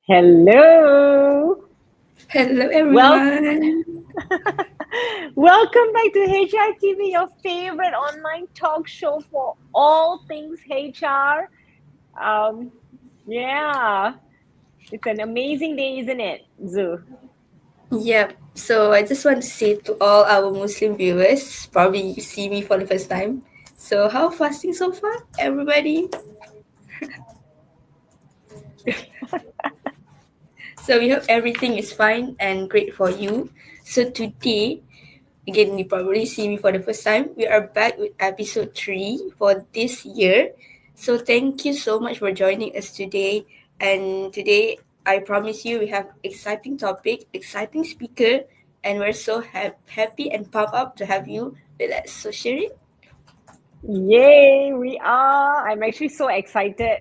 Hello. Hello, Well, everyone. welcome back to HR TV, your favorite online talk show for all things HR. Um, yeah, it's an amazing day, isn't it, Zoo? Yep. So I just want to say to all our Muslim viewers, probably you see me for the first time. So how fasting so far, everybody? So we hope everything is fine and great for you. So today, again, you probably see me for the first time. We are back with episode 3 for this year. So thank you so much for joining us today. And today, I promise you, we have exciting topic, exciting speaker, and we're so happy and pumped up to have you with us. So Sherry, Yay, we are. I'm actually so excited.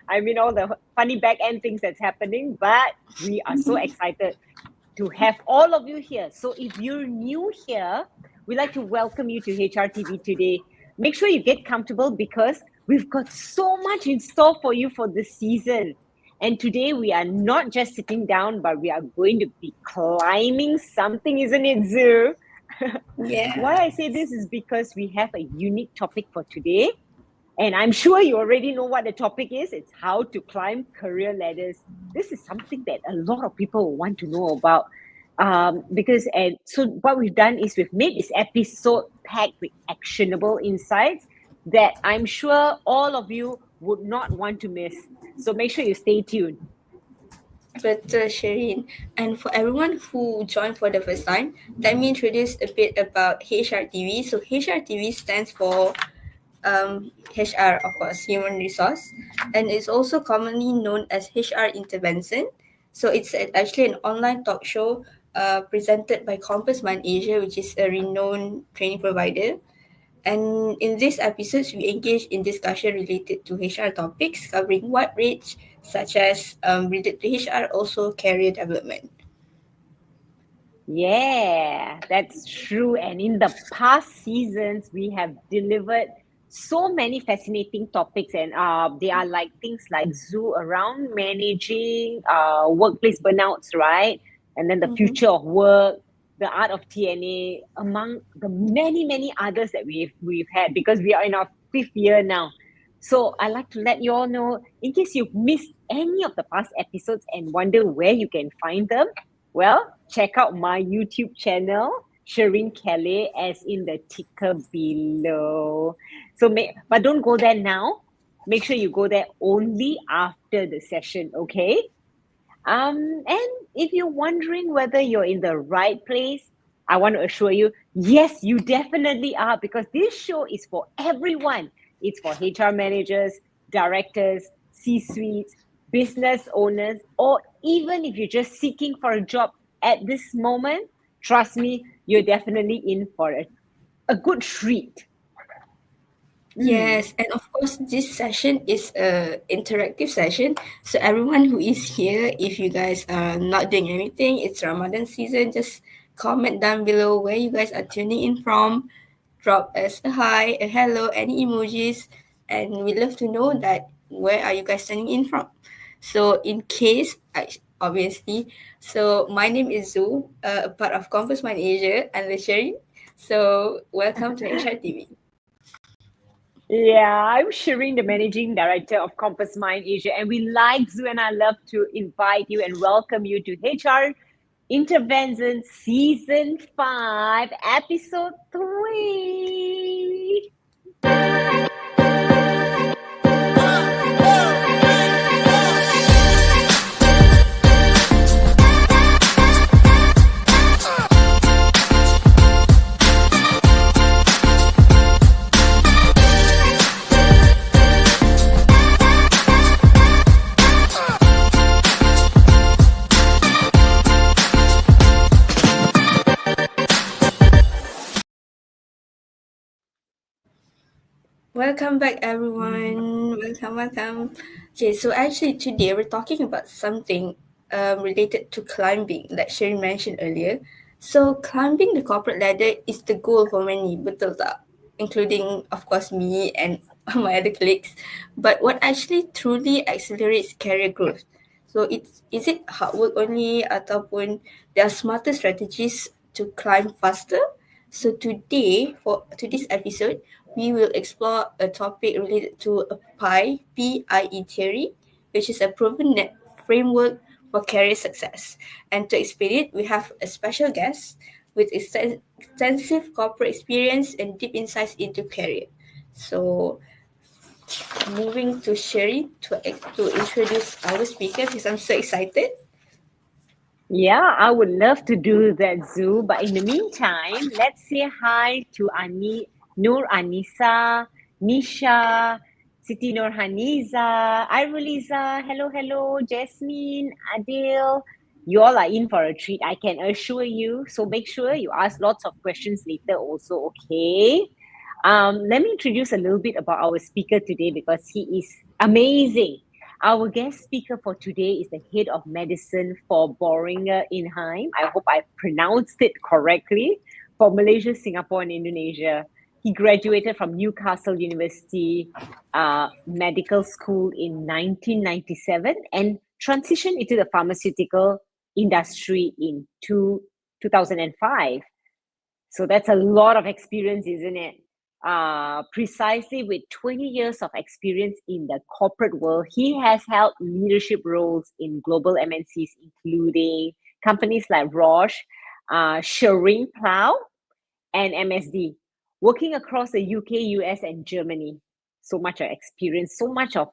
I mean, all the funny back end things that's happening, but we are so excited to have all of you here. So if you're new here, we'd like to welcome you to HRTV today. Make sure you get comfortable because we've got so much in store for you for this season. And today we are not just sitting down, but we are going to be climbing something, isn't it, Zoo? Why yeah. I say this is because we have a unique topic for today. And I'm sure you already know what the topic is. It's how to climb career ladders. This is something that a lot of people want to know about. And so what we've done is we've made this episode packed with actionable insights that I'm sure all of you would not want to miss. So make sure you stay tuned. Betul, Shireen. And for everyone who joined for the first time, let me introduce a bit about HRTV. So HRTV stands for HR, of course, human resource, and it's also commonly known as HR intervention. So it's actually an online talk show presented by Compass Mind Asia, which is a renowned training provider. And in these episodes, we engage in discussion related to HR topics covering wide range, such as related to HR, also career development. Yeah, that's true. And in the past seasons, we have delivered so many fascinating topics, and they are like things like zoo around managing workplace burnouts, right? And then the Mm-hmm. future of work, the art of TNA, among the many others that we've had because we are in our fifth year now. So I like to let you all know, in case you've missed any of the past episodes and wonder where you can find them, well, check out my YouTube channel, Shireen Kelly, as in the ticker below. But don't go there now. Make sure you go there only after the session, okay? And if you're wondering whether you're in the right place, I want to assure you, yes, you definitely are because this show is for everyone. It's for HR managers, directors, C suites, business owners, or even if you're just seeking for a job at this moment, trust me, you're definitely in for a good treat. Mm. Yes, and of course, this session is a interactive session. So everyone who is here, if you guys are not doing anything, it's Ramadan season. Just comment down below where you guys are tuning in from. Drop us a hi, a hello, any emojis, and we love to know that where are you guys tuning in from. So in case, obviously, so my name is Zu, a part of Compass Mind Asia and Sherry. So welcome to HRTV. Yeah, I'm Shireen, the managing director of Compass Mind Asia, and we like Zoo and I love to invite you and welcome you to HR Intervention Season 5, Episode 3. Welcome back, everyone. Welcome. Okay, so actually today we're talking about something related to climbing, like Sherry mentioned earlier. So climbing the corporate ladder is the goal for many, betul tak? Including, of course, me and my other colleagues. But what actually truly accelerates career growth? So is it hard work only ataupun there are smarter strategies to climb faster? So today for today's episode, we will explore a topic related to a P.I.E theory, which is a proven framework for career success. And to explain it, we have a special guest with extensive corporate experience and deep insights into career. So moving to Sherry to introduce our speaker because I'm so excited. Yeah, I would love to do that, Zoo. But in the meantime, let's say hi to Nur Anisa, Nisha, Siti Nurhaniza, Iruliza, hello, Jasmine, Adil. You all are in for a treat, I can assure you. So make sure you ask lots of questions later also, okay? Let me introduce a little bit about our speaker today because he is amazing. Our guest speaker for today is the head of medicine for Boehringer Ingelheim. I hope I pronounced it correctly, for Malaysia, Singapore, and Indonesia. He graduated from Newcastle University Medical School in 1997 and transitioned into the pharmaceutical industry in 2005. So that's a lot of experience, isn't it? Precisely with 20 years of experience in the corporate world, he has held leadership roles in global MNCs, including companies like Roche, Schering Plough, and MSD, working across the UK, US, and Germany. So much of experience, so much of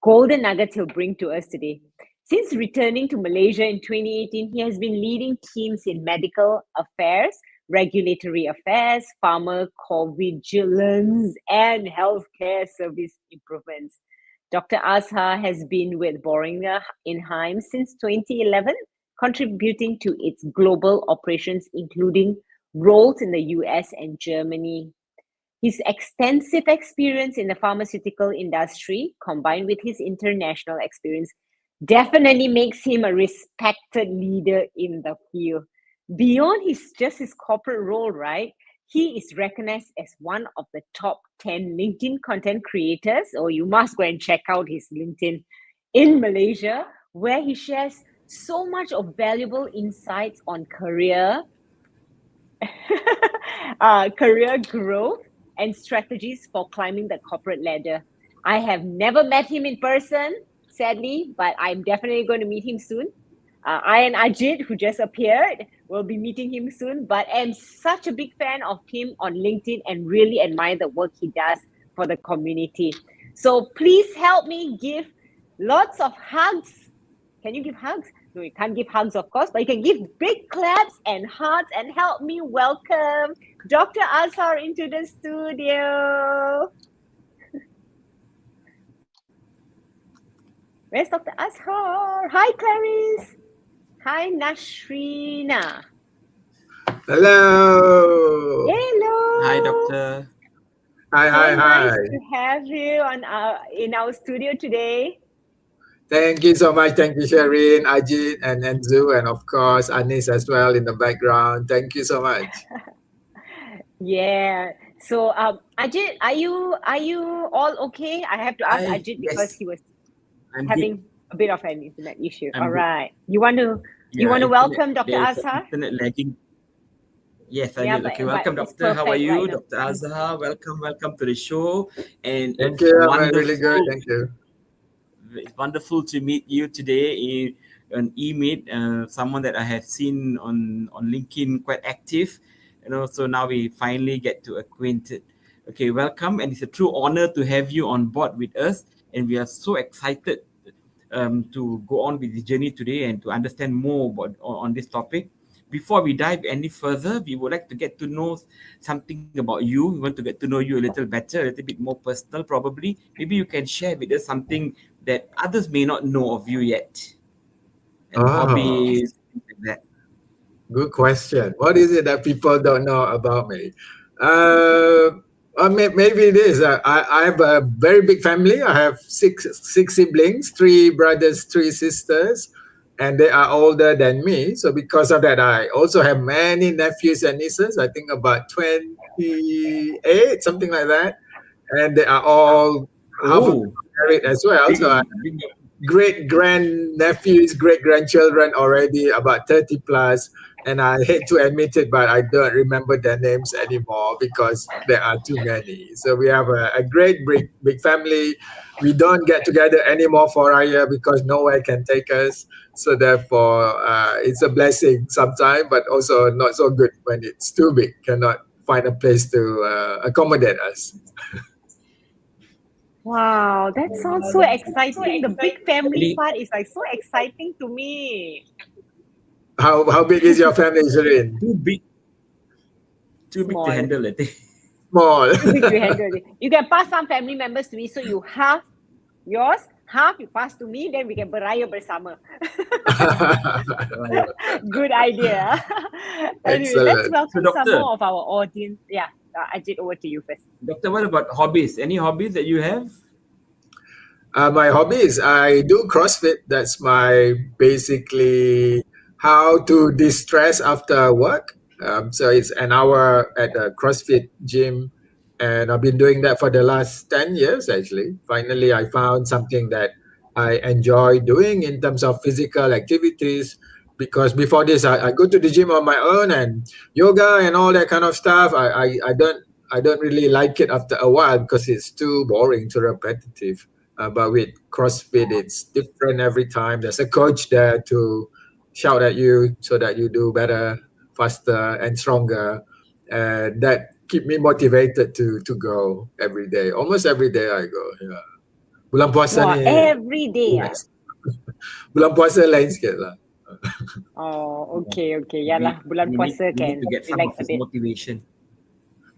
golden nuggets he'll bring to us today. Since returning to Malaysia in 2018, he has been leading teams in medical affairs, regulatory affairs, pharmacovigilance, and healthcare service improvements. Dr. Azhar has been with Boehringer Ingelheim since 2011, contributing to its global operations, including roles in the US and Germany. His extensive experience in the pharmaceutical industry, combined with his international experience, definitely makes him a respected leader in the field. Beyond his corporate role, right? He is recognized as one of the top 10 LinkedIn content creators, or you must go and check out his LinkedIn in Malaysia, where he shares so much of valuable insights on career growth and strategies for climbing the corporate ladder. I have never met him in person, sadly, but I'm definitely going to meet him soon. I and Ajit, who just appeared, will be meeting him soon, but am such a big fan of him on LinkedIn and really admire the work he does for the community. So please help me give lots of hugs. Can you give hugs? No, you can't give hugs, of course, but you can give big claps and hearts and help me welcome Dr. Azhar into the studio. Where's Dr. Azhar? Hi, Clarice. Hi, Nashrina. Hello. Hello. Hi, Doctor. Hi. Nice to have you in our studio today. Thank you so much. Thank you, Sherin, Ajit, and Enzu, and of course, Anis as well in the background. Thank you so much. Yeah. So, Ajit, are you all okay? I have to ask Hi. Ajit because Yes, he was I'm good. having a bit of an internet issue. I'm All good. right. You want to Internet. welcome Dr. There is Azhar? internet lagging. Yes, I Yeah, will. Okay, welcome, it's Doctor. How are perfect right you, now. Dr. Azhar? Welcome to the show. And Thank it's you. I'm really good. wonderful. Thank you. It's wonderful to meet you today an e-meet, someone that I have seen on LinkedIn quite active. So now we finally get to acquainted. Okay, welcome, and it's a true honor to have you on board with us, and we are so excited to go on with the journey today and to understand more on this topic. Before we dive any further, we would like to get to know something about you. We want to get to know you a little better, a little bit more personal, probably. Maybe you can share with us something that others may not know of you yet, and Oh, hobbies, things like that. good question. What is it that people don't know about me? Uh, maybe it is. I have a very big family. I have six siblings, three brothers, three sisters, and they are older than me. So because of that, I also have many nephews and nieces. I think about 28, something like that, and they are all half of them Oh, married as well. big, So big. great grandnephews, great grandchildren already, about 30 plus. And I hate to admit it, but I don't remember their names anymore because there are too many. So we have a great big family. We don't get together anymore for Raya because nowhere can take us. So therefore, it's a blessing sometimes, but also not so good when it's too big, cannot find a place to accommodate us. Wow, that sounds so exciting. The big family Really part is like so exciting to me. How big is your family, Shirin? too big to Small. handle, I think. Small. Too big to handle it. You can pass some family members to me, so you half yours, half you pass to me, then we can beraya bersama. Good idea. Anyway, let's Excellent. welcome So, some Doctor. more of our audience. Yeah, Ajit, over to you first. Doctor, what about hobbies? Any hobbies that you have? My hobbies, I do CrossFit. That's my basically how to distress after work. So it's an hour at a CrossFit gym, and I've been doing that for the last 10 years actually. Finally, I found something that I enjoy doing in terms of physical activities. Because before this, I go to the gym on my own and yoga and all that kind of stuff. I don't really like it after a while because it's too boring, too repetitive. But with CrossFit, it's different every time. There's a coach there to shout at you so that you do better, faster, and stronger. And that keep me motivated to go every day. Almost every day I go. Yeah. Bulan puasa Wow, ni, every day. bulan puasa lain sikit lah. Oh, okay. Yalah, bulan we puasa need can to get some relax of a his bit. motivation.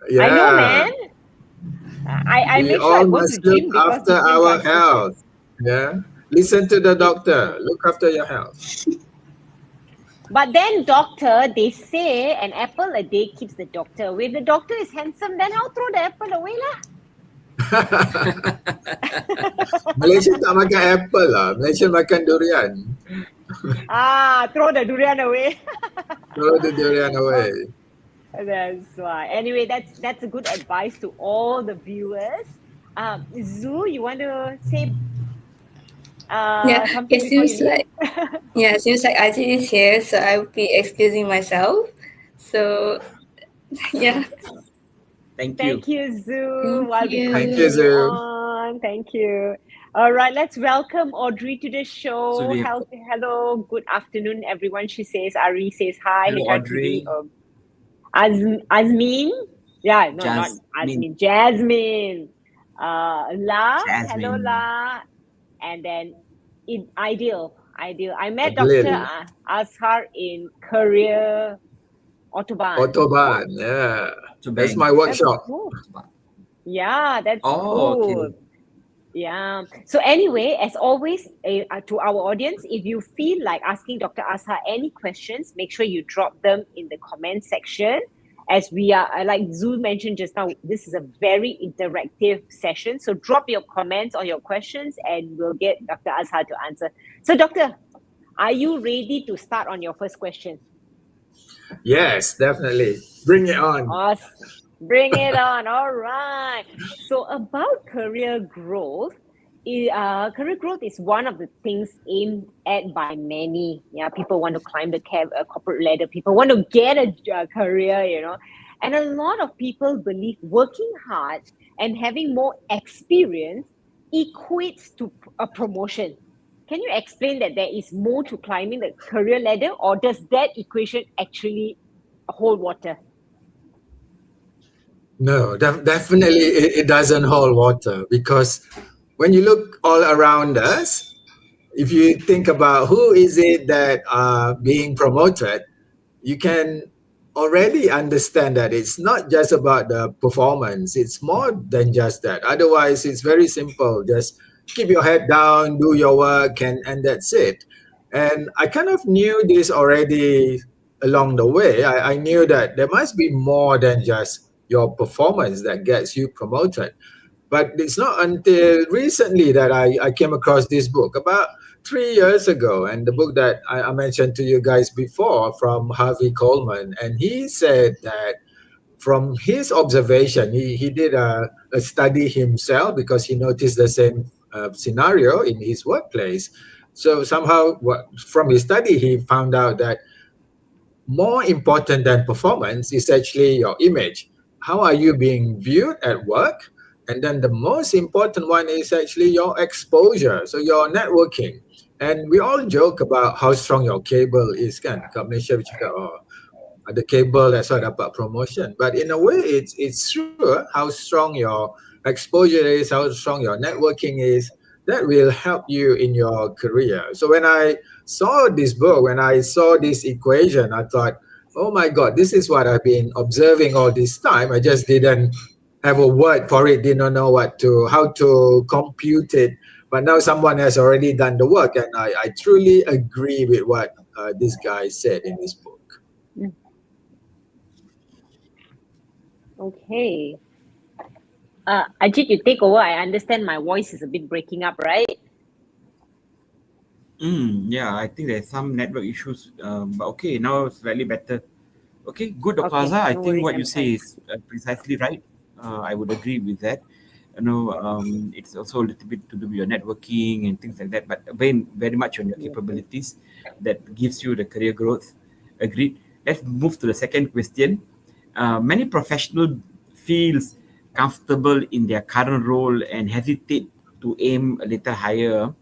Yeah. I know, man. I We make sure I all go to must look gym because after it gives our us health. Yeah. Listen to the doctor. Look after your health. But then, doctor, they say an apple a day keeps the doctor away. If the doctor is handsome, then I'll throw the apple away lah. Malaysia tak makan apple lah. Malaysia makan durian. Throw the durian away. Throw the durian away. That's why. Anyway, that's a good advice to all the viewers. Zoo, you want to say something it before seems you leave? like it seems like Ajit is here, so I will be excusing myself. So yeah. Thank you. Thank you, Zoo. Thank While we you. Thank continue you, Zoo. on. Thank you. All right, let's welcome Audrey to the show. So we have- Hello, good afternoon, everyone. She says, Ari says hi. Hello, HRTV, Audrey. Azmin. Yeah, no, not Jasmine. Azmin. Jasmine. La. Jasmine. Hello, La. And then Ideal. I met Adeline. Dr. Azhar in Career Autobahn. Autobahn, yeah. To That's bank. my That's workshop. cool. Yeah, that's Oh, cool. okay. Yeah. So anyway, as always, to our audience, if you feel like asking Dr. Azhar any questions, make sure you drop them in the comment section. As we are, like Zoo mentioned just now, this is a very interactive session. So drop your comments or your questions and we'll get Dr. Azhar to answer. So Doctor, are you ready to start on your first question? Yes, definitely. Bring it on. Awesome. Bring it on. All right. So about career growth, career growth is one of the things aimed at by many. Yeah, people want to climb the corporate ladder. People want to get a career, and a lot of people believe working hard and having more experience equates to a promotion. Can you explain that there is more to climbing the career ladder, or does that equation actually hold water? No, definitely it doesn't hold water because when you look all around us, if you think about who is it that are being promoted, you can already understand that it's not just about the performance. It's more than just that. Otherwise, it's very simple. Just keep your head down, do your work, and that's it. And I kind of knew this already along the way. I knew that there must be more than just your performance that gets you promoted. But it's not until recently that I came across this book about 3 years ago, and the book that I mentioned to you guys before from Harvey Coleman. And he said that from his observation, he did a study himself because he noticed the same scenario in his workplace. So somehow, from his study, he found out that more important than performance is actually your image. How are you being viewed at work? And then the most important one is actually your exposure, so your networking. And we all joke about how strong your cable is kan. Kat Malaysia, we cakap, oh, ada cable that's why dapat promotion. But in a way, it's true how strong your exposure is, how strong your networking is. That will help you in your career. So when I saw this book, when I saw this equation, I thought, oh my God, this is what I've been observing all this time. I just didn't have a word for it, didn't know how to compute it. But now someone has already done the work, and I truly agree with what this guy said in his book. Okay. Ajit, you take over. I understand my voice is a bit breaking up, right? Yeah, I think there's some network issues, but okay, now it's slightly better. Okay, good, Dr. Okay, Azhar. I no think worries, what you I'm say fine. is precisely right. I would agree with that. It's also a little bit to do with your networking and things like that, but very much on your Yes. capabilities that gives you the career growth. Agreed. Let's move to the second question. Many professionals feels comfortable in their current role and hesitate to aim a little higher.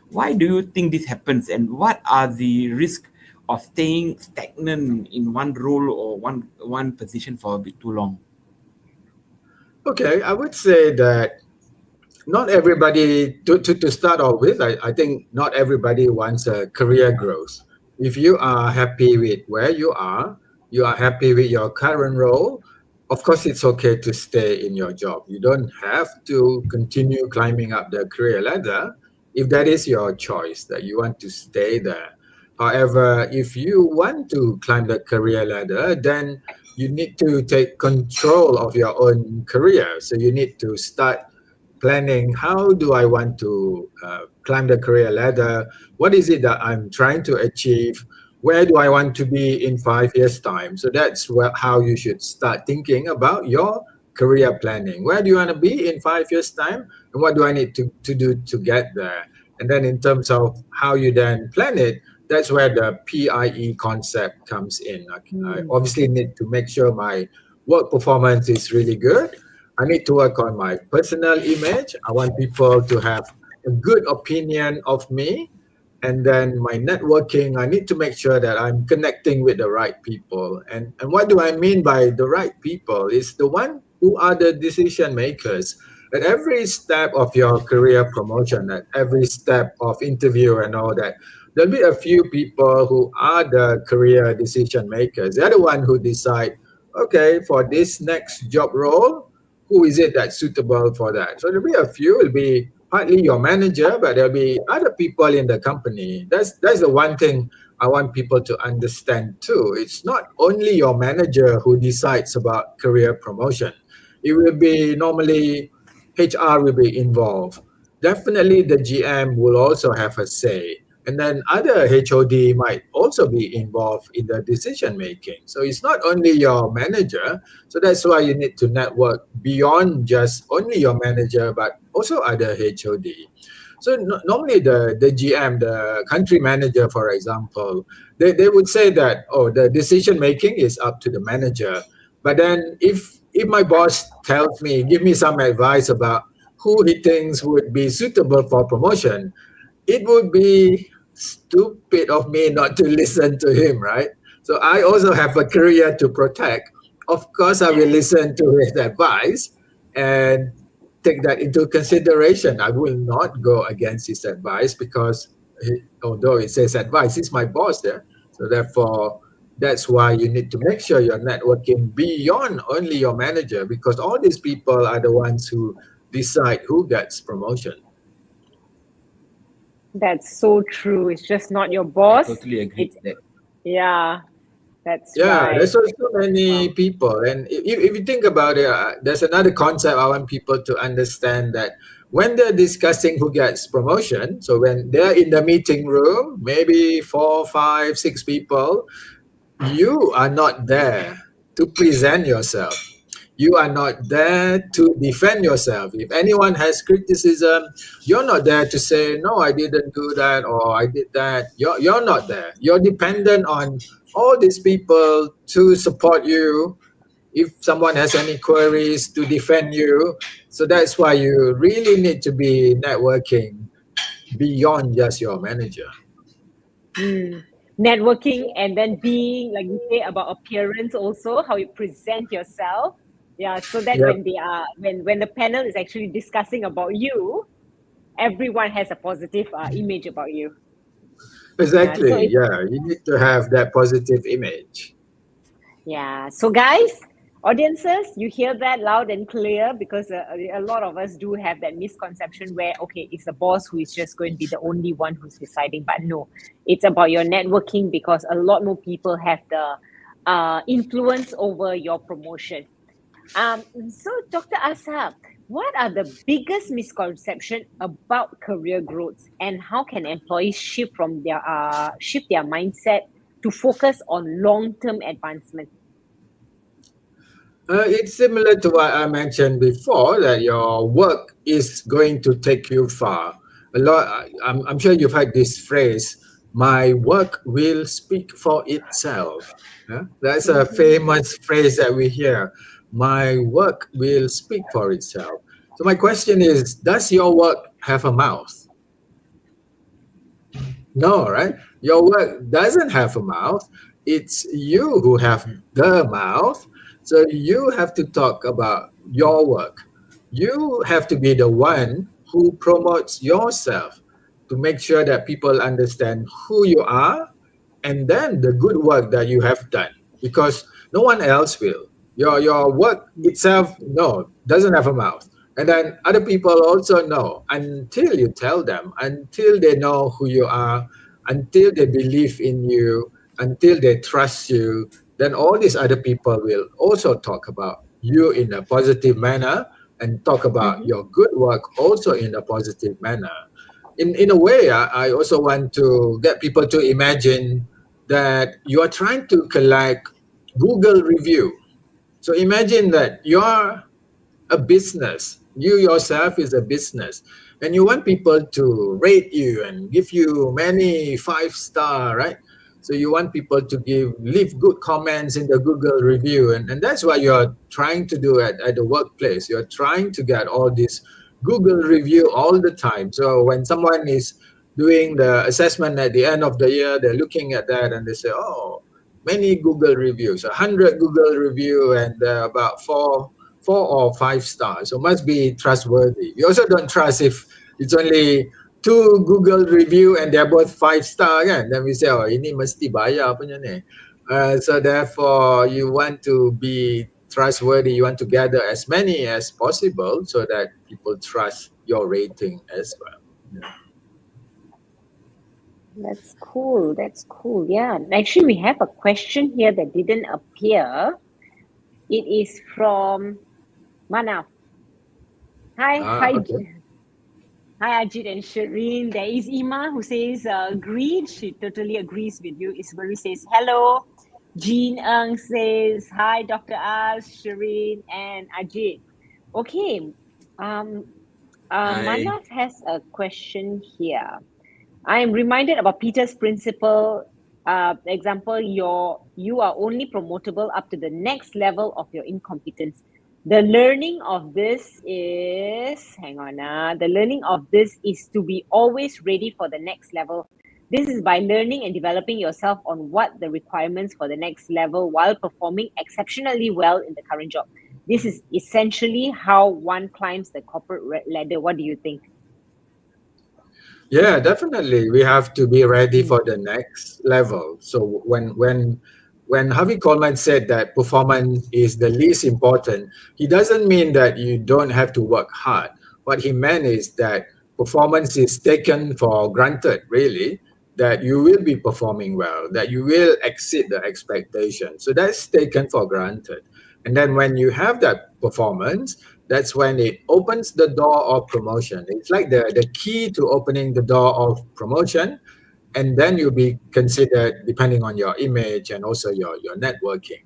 Why do you think this happens, and what are the risks of staying stagnant in one role or one position for a bit too long? Okay, I would say that not everybody, to start off with, I think not everybody wants a career growth. If you are happy with where you are happy with your current role, of course it's okay to stay in your job. You don't have to continue climbing up the career ladder if that is your choice, that you want to stay there. However, if you want to climb the career ladder, then you need to take control of your own career. So you need to start planning, how do I want to climb the career ladder? What is it that I'm trying to achieve? Where do I want to be in 5 years' time? So that's how you should start thinking about your career planning. Where do you want to be in 5 years' time? And what do I need to do to get there? And then in terms of how you then plan it, that's where the P.I.E concept comes in. I obviously need to make sure my work performance is really good. I need to work on my personal image. I want people to have a good opinion of me. And then my networking, I need to make sure that I'm connecting with the right people. And what do I mean by the right people? Is the one who are the decision makers. At every step of your career promotion, at every step of interview and all that, there'll be a few people who are the career decision makers. They're the one who decide, okay, for this next job role, who is it that's suitable for that? So there'll be a few, it'll be partly your manager, but there'll be other people in the company. That's the one thing I want people to understand too. It's not only your manager who decides about career promotion. It will be normally HR will be involved. Definitely the GM will also have a say. And then other HOD might also be involved in the decision making. So it's not only your manager. So that's why you need to network beyond just only your manager, but also other HOD. So normally the GM, the country manager, for example, they would say that, oh, the decision making is up to the manager. But then if my boss tells me, give me some advice about who he thinks would be suitable for promotion, it would be stupid of me not to listen to him, right? So I also have a career to protect. Of course, I will listen to his advice and take that into consideration. I will not go against his advice because although it says advice, he's my boss there. So therefore, that's why you need to make sure you're networking beyond only your manager, because all these people are the ones who decide who gets promotion. That's so true. It's just not your I boss. totally agree It's with that. yeah, that's Yeah, right. there's so many Wow. people. And if you think about it, there's another concept I want people to understand, that when they're discussing who gets promotion, so when they're in the meeting room, maybe 4, 5, 6 people, you are not there to present yourself. You are not there to defend yourself. If anyone has criticism, you're not there to say, no, I didn't do that or I did that. You're not there. You're dependent on all these people to support you. If someone has any queries, to defend you. So that's why you really need to be networking beyond just your manager. Networking, and then being, like you say, about appearance also, how you present yourself. Yeah, so that Yep, when they are when the panel is actually discussing about you, everyone has a positive image about you. Yeah, so exactly. it's Yeah, you need to have that positive image. yeah. So, guys, audiences, you hear that loud and clear, because a lot of us do have that misconception where, okay, it's the boss who is just going to be the only one who's deciding. But no, it's about your networking, because a lot more people have the influence over your promotion. So, Dr. Azhar, what are the biggest misconception about career growth, and how can employees shift their mindset to focus on long-term advancement? It's similar to what I mentioned before, that your work is going to take you far. A lot. I'm sure you've heard this phrase. My work will speak for itself. Yeah? That's a famous phrase that we hear. My work will speak for itself. So my question is, does your work have a mouth? No, right? Your work doesn't have a mouth. It's you who have the mouth. So you have to talk about your work. You have to be the one who promotes yourself to make sure that people understand who you are and then the good work that you have done, because no one else will. Your work itself, no, doesn't have a mouth. And then other people also know, until you tell them, until they know who you are, until they believe in you, until they trust you, then all these other people will also talk about you in a positive manner and talk about Mm-hmm. your good work also in a positive manner. In a way, I also want to get people to imagine that you are trying to collect Google review. So imagine that you're a business. You yourself is a business, and you want people to rate you and give you many 5 star, right? So you want people to leave good comments in the Google review, and that's what you're trying to do at the workplace. You're trying to get all this Google review all the time. So when someone is doing the assessment at the end of the year, they're looking at that and they say, oh, many Google reviews, 100 Google review, and about 4 or 5 stars. So must be trustworthy. We also don't trust if it's only 2 Google review and they're both 5 star kan. Then we say, oh, ini mesti bayar punya ni. So therefore, you want to be trustworthy. You want to gather as many as possible so that people trust your rating as well. That's cool. That's cool. Yeah. Actually, we have a question here that didn't appear. It is from Manav. Hi, Okay. hi, Ajit and Shireen. There is Ima who says agreed. She totally agrees with you. Ismarie says hello. Jean Ng says hi, Dr. Az, Shireen, and Ajit. Okay. Um, I Manav has a question here. I am reminded about Peter's principle. Example, you are only promotable up to the next level of your incompetence. The learning of this is, hang on, the learning of this is to be always ready for the next level. This is by learning and developing yourself on what the requirements for the next level while performing exceptionally well in the current job. This is essentially how one climbs the corporate ladder. What do you think? Yeah, definitely. We have to be ready for the next level. So when Harvey Coleman said that performance is the least important, he doesn't mean that you don't have to work hard. What he meant is that performance is taken for granted, really, that you will be performing well, that you will exceed the expectation. So that's taken for granted. And then when you have that performance, that's when it opens the door of promotion. It's like the key to opening the door of promotion. And then you'll be considered depending on your image and also your networking.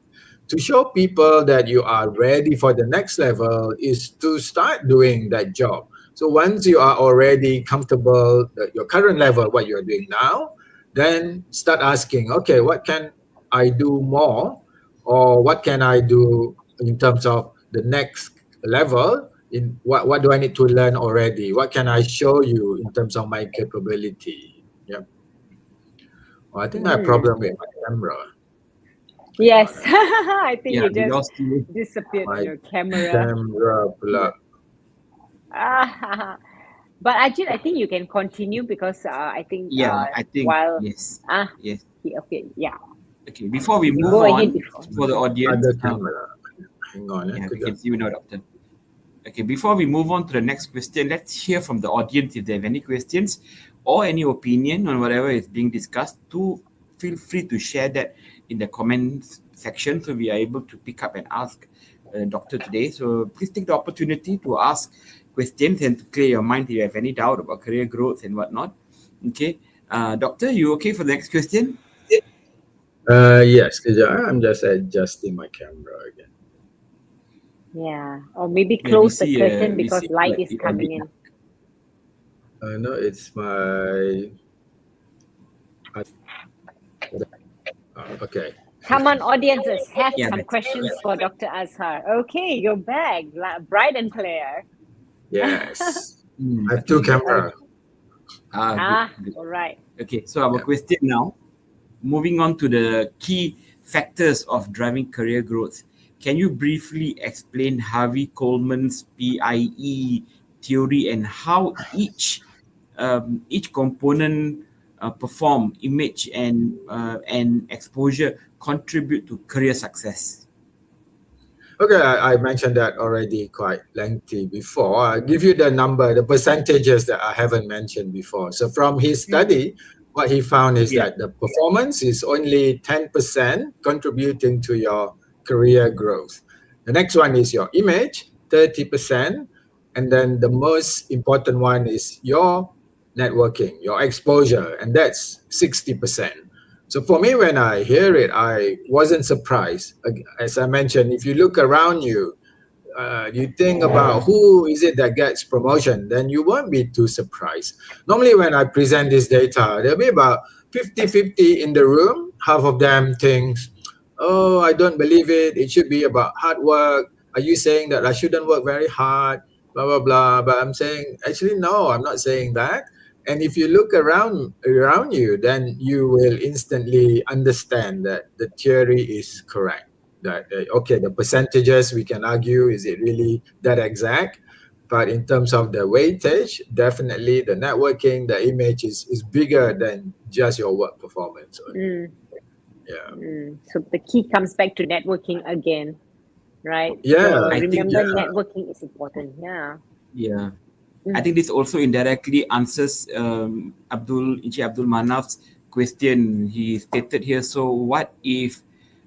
to show people that you are ready for the next level is to start doing that job. So once you are already comfortable at your current level, what you're doing now, then start asking, okay, what can I do more? Or what can I do in terms of the next level? In what do I need to learn already? What can I show you in terms of my capability? Yeah. Well, I think I have a problem with my camera. Hang on, Yes, I think Yeah, you we just lost you. disappeared on my your camera. camera pula. But Ajit, I think you can continue because I think Yeah, I think while yes, ah yes. okay, yeah, Okay, before we you can move go ahead on before. for the audience, Other camera. Hang on, yeah, we kejap. can see you now, Doctor. Okay, before we move on to the next question, let's hear from the audience if they have any questions or any opinion on whatever is being discussed. To feel free to share that in the comments section so we are able to pick up and ask Doctor today. So please take the opportunity to ask questions and to clear your mind if you have any doubt about career growth and whatnot. Okay, Doctor, you okay for the next question? Yes, kejap. I'm just adjusting my camera again. Yeah, or maybe Yeah, close the curtain we because see light like is you are a bit. coming in. No, it's my. Okay. Come on, audiences, have Yeah, some questions for Dr. Azhar. Okay, you're back, bright and clear. Yes. I have two Okay. camera. Good, Ah, good. all right. Okay, so our Yeah. question now, moving on to the key factors of driving career growth. Can you briefly explain Harvey Coleman's P.I.E theory and how each component perform, image and exposure contribute to career success? Okay, I mentioned that already quite lengthy before. I'll give you the number, the percentages that I haven't mentioned before. So from his study, what he found is Yeah. that the performance is only 10% contributing to your career growth. The next one is your image, 30%. And then the most important one is your networking, your exposure, and that's 60%. So for me, when I hear it, I wasn't surprised. As I mentioned, if you look around you, you think about who is it that gets promotion, then you won't be too surprised. Normally, when I present this data, there'll be about 50-50 in the room. Half of them thinks, oh, I don't believe it. It should be about hard work. Are you saying that I shouldn't work very hard? Blah, blah, blah. But I'm saying, actually, no, I'm not saying that. And if you look around you, then you will instantly understand that the theory is correct. That okay, the percentages we can argue, is it really that exact? But in terms of the weightage, definitely the networking, the image is bigger than just your work performance. Mm, Yeah. So the key comes back to networking again, right? Yeah, So I think remember, networking is important. Yeah. yeah. I think this also indirectly answers Encik Abdul Manaf's question. He stated here, so what if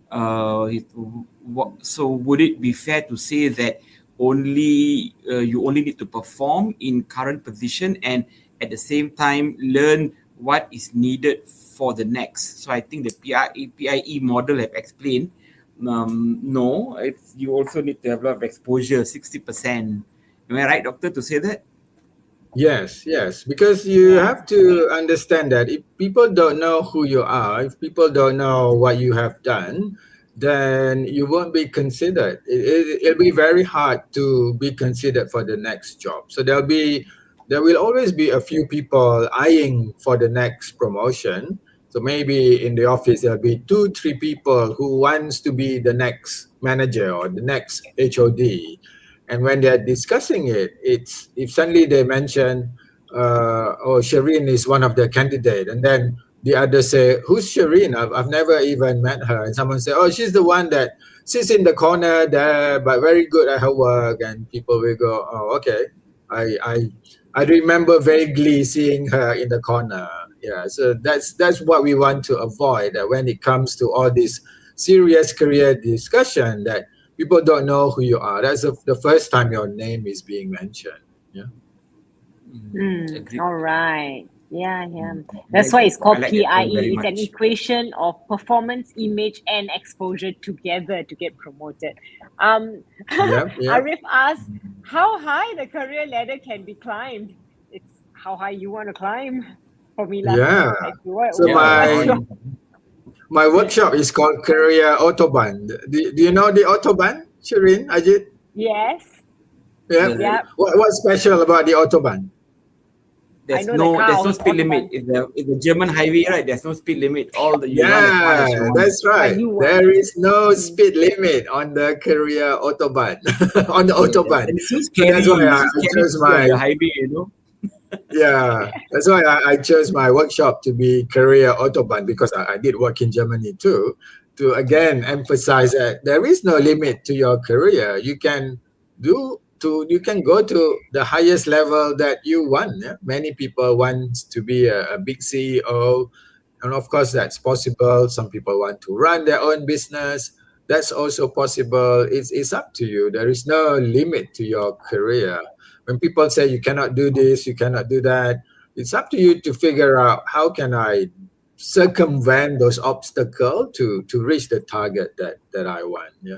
so would it be fair to say that you only need to perform in current position and at the same time learn what is needed for the next? So I think the PIE model have explained, no, you also need to have a lot of exposure, 60%. Am I right, doctor, to say that? yes, because you Yeah. have to understand that if people don't know who you are, if people don't know what you have done, then you won't be considered. It'll be very hard to be considered for the next job. So there will always be a few people eyeing for the next promotion. So maybe in the office there'll be 2, 3 people who wants to be the next manager or the next HOD, and when they're discussing it, it's if suddenly they mention, oh, Shireen is one of the candidate, and then the others say, who's Shireen? I've never even met her. And someone say, oh, she's the one that sits in the corner there, but very good at her work. And people will go, oh, okay. I I I remember vaguely seeing her in the corner. Yeah, so that's what we want to avoid. That when it comes to all this serious career discussion, that people don't know who you are. That's the first time your name is being mentioned. Yeah. All Agreed. right. Yeah, yeah. That's That's why it's I called like that term very PIE. It's an much. equation of performance, image, and exposure together to get promoted. Um, Yep, yep. Arif asked how high the career ladder can be climbed. It's how high you want to climb, Formula. Yeah. Like So Yeah, what's your my workshop is called Career Autobahn. Do you know the Autobahn, Shireen, Ajit? yes, Yeah. yeah. yeah. What's special about the Autobahn? I know the There's no car speed limit. autobahn, It's the German highway, right? There's no speed limit. All the you run as fast as you Yeah, want. that's but right. you want. There is no Mm. speed limit on the Career Autobahn, on the Yes, Autobahn. and it's so So that's scary. why It's so I scary to chose be on my the highway. You know. Yeah, that's why I chose my workshop to be career autobahn because I did work in Germany too. To again emphasize that there is no limit to your career. You can go to the highest level that you want. Yeah? Many people want to be a big CEO, and of course that's possible. Some people want to run their own business. That's also possible. It's up to you. There is no limit to your career. When people say you cannot do this, you cannot do that, it's up to you to figure out how can I circumvent those obstacles to reach the target that I want. Yeah.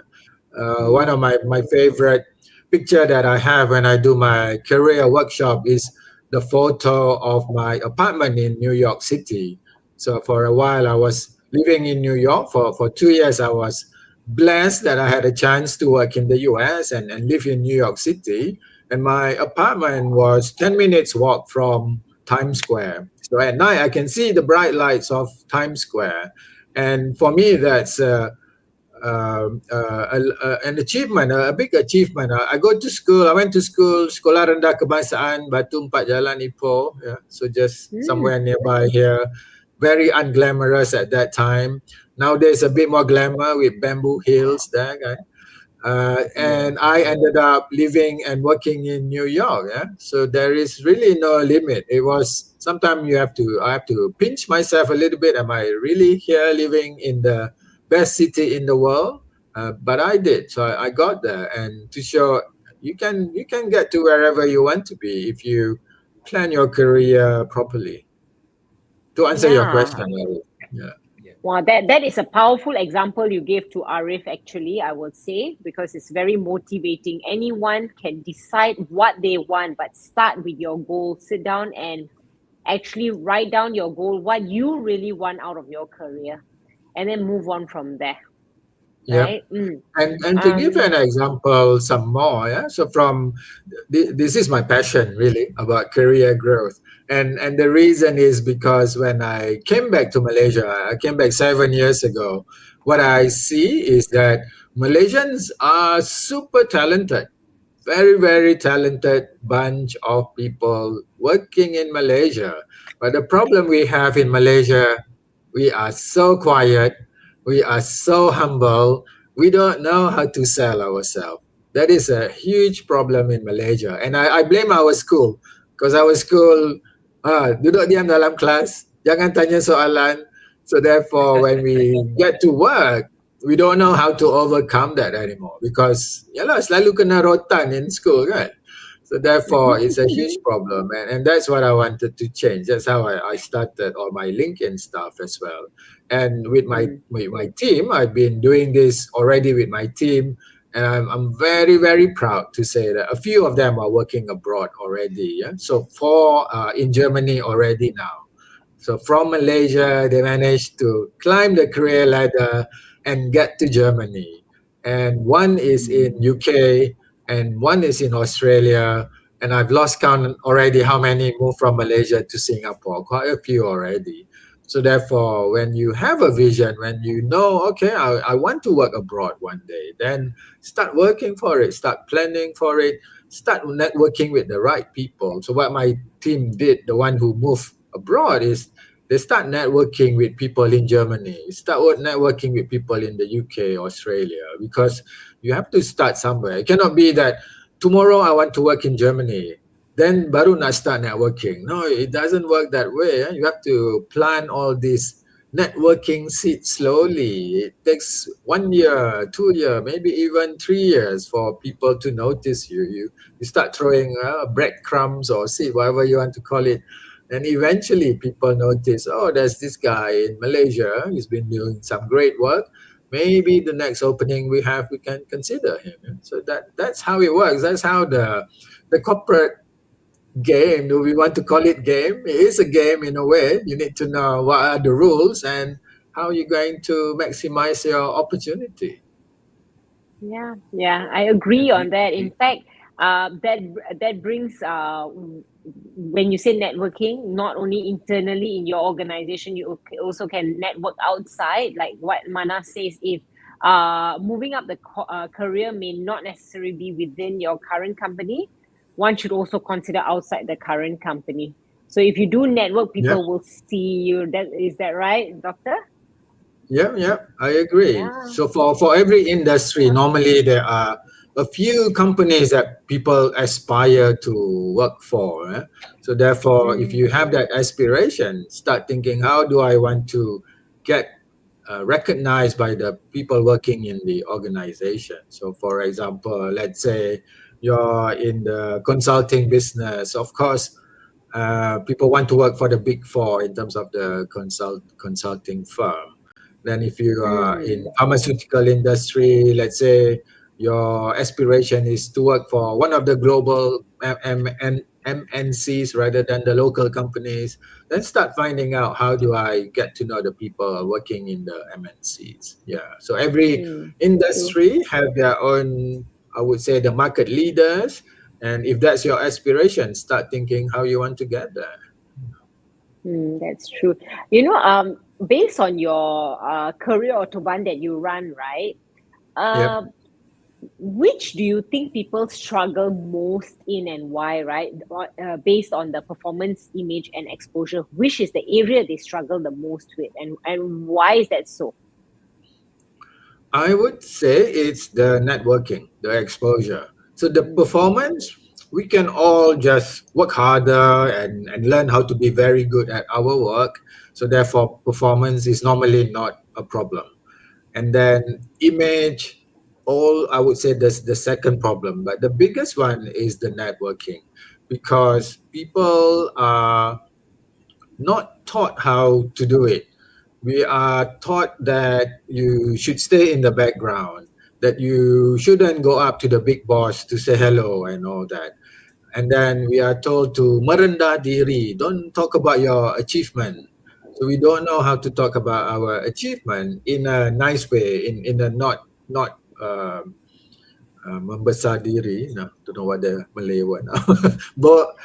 One of my favorite picture that I have when I do my career workshop is the photo of my apartment in New York City. So for a while I was living in New York for 2 years. I was blessed that I had a chance to work in the US and live in New York City. And my apartment was 10 minutes walk from Times Square. So at night I can see the bright lights of Times Square. And for me, that's an achievement, a big achievement. I go to school. I went to school, Sekolah Rendah Kebangsaan, Batu Empat Jalan Ipoh. Yeah, so just Mm. somewhere nearby here. Very unglamorous at that time. Nowadays, a bit more glamour with bamboo hills there, guys. Yeah. And I ended up living and working in New York. Yeah, so there is really no limit. It was sometimes I have to pinch myself a little bit. Am I really here living in the best city in the world? But I did. So I got there, and to show you can get to wherever you want to be if you plan your career properly. To answer your Yeah. question, Larry. Yeah. Yeah. Wow, that is a powerful example you gave to Arif, actually, I would say, because it's very motivating. Anyone can decide what they want, but start with your goal. Sit down and actually write down your goal, what you really want out of your career, and then move on from there, Yeah. right? Mm. And to give an example, some more, yeah. So from this is my passion really about career growth, and the reason is because when I came back to Malaysia, I came back 7 years ago. What I see is that Malaysians are super talented, very talented bunch of people working in Malaysia. But the problem we have in Malaysia, we are so quiet, we are so humble, we don't know how to sell ourselves. That is a huge problem in Malaysia. And I blame our school because our school duduk diam dalam kelas, jangan tanya soalan. So therefore, when we get to work, we don't know how to overcome that anymore because yalah selalu kena rotan in school kan. So therefore it's a huge problem, and that's what I wanted to change. That's how I started all my LinkedIn stuff as well. And with my team, I've been doing this already with my team, and I'm very proud to say that a few of them are working abroad already. Yeah, so four in Germany already now. So from Malaysia, they managed to climb the career ladder and get to Germany. And one is in UK and one is in Australia. And I've lost count already how many moved from Malaysia to Singapore, quite a few already. So therefore, when you have a vision, when you know, okay, I want to work abroad one day, then start working for it, start planning for it, start networking with the right people. So what my team did, the one who moved abroad, is they start networking with people in Germany, networking with people in the UK, Australia, because you have to start somewhere. It cannot be that tomorrow I want to work in Germany, then baru nak start networking. No, it doesn't work that way. You have to plan all this networking seed slowly. It takes 1 year, 2 year, maybe even 3 years for people to notice you. You start throwing breadcrumbs or seed, whatever you want to call it, And eventually people notice, oh, there's this guy in Malaysia, he's been doing some great work. Maybe the next opening we have, we can consider him. So that's how it works. That's how the corporate game, do we want to call it game? It is a game in a way. You need to know what are the rules and how you're going to maximize your opportunity. Yeah, I agree on that. In fact, that brings when you say networking, not only internally in your organization, you also can network outside. Like what Mana says, if moving up the career may not necessarily be within your current company, one should also consider outside the current company. So if you do network, Yeah. people will see you. Is that right, Doctor? Yeah, I agree. Yeah. So for every industry, normally there are a few companies that people aspire to work for. So therefore, if you have that aspiration, start thinking, how do I want to get recognized by the people working in the organization? So for example, let's say you're in the consulting business. Of course, people want to work for the big four in terms of the consulting firm. Then if you are in pharmaceutical industry, let's say your aspiration is to work for one of the global MNCs rather than the local companies, then start finding out, how do I get to know the people working in the MNCs? Yeah. So every industry have their own, I would say, the market leaders. And if that's your aspiration, start thinking how you want to get there. That's true. Based on your career autobahn that you run, right? Yep. Which do you think people struggle most in and why, right? Based on the performance, image, and exposure, which is the area they struggle the most with, and why is that so? I would say it's the networking, the exposure. So the performance, we can all just work harder and learn how to be very good at our work. So therefore, performance is normally not a problem. And then image, all I would say that's the second problem. But the biggest one is the networking, because people are not taught how to do it. We are taught that you should stay in the background, that you shouldn't go up to the big boss to say hello and all that. And then we are told to merendah diri, don't talk about your achievement. So we don't know how to talk about our achievement in a nice way, in a not membesar diri. No, don't know what the Malay word now. But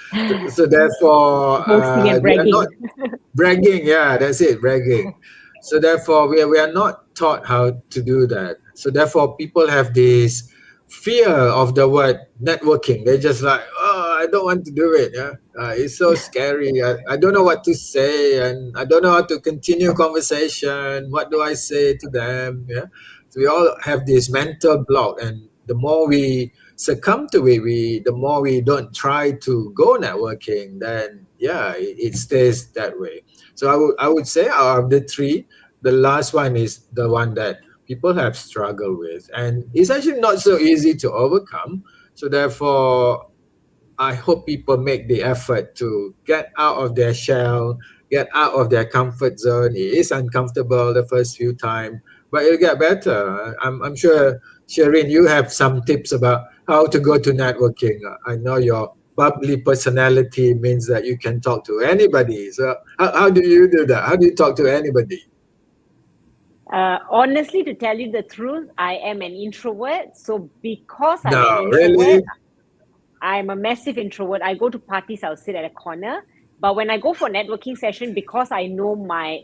so therefore, Boasting and we are not bragging. bragging. Yeah, that's it, bragging. So therefore, we are not taught how to do that. So therefore, people have this fear of the word networking. They're just like, oh, I don't want to do it. Yeah, it's so scary. I don't know what to say, and I don't know how to continue conversation. What do I say to them? Yeah, so we all have this mental block, and the more we succumb to it, the more we don't try to go networking, then yeah, it stays that way. So I would say out of the three, the last one is the one that people have struggled with, and it's actually not so easy to overcome. So therefore, I hope people make the effort to get out of their shell, get out of their comfort zone. It is uncomfortable the first few times, but it'll get better. I'm sure, Shireen, you have some tips about how to go to networking. I know your bubbly personality means that you can talk to anybody. So how do you do that? How do you talk to anybody? Honestly, to tell you the truth, I am an introvert. So because I'm an No, introvert, really? I'm a massive introvert. I go to parties, I'll sit at a corner. But when I go for networking session, because I know my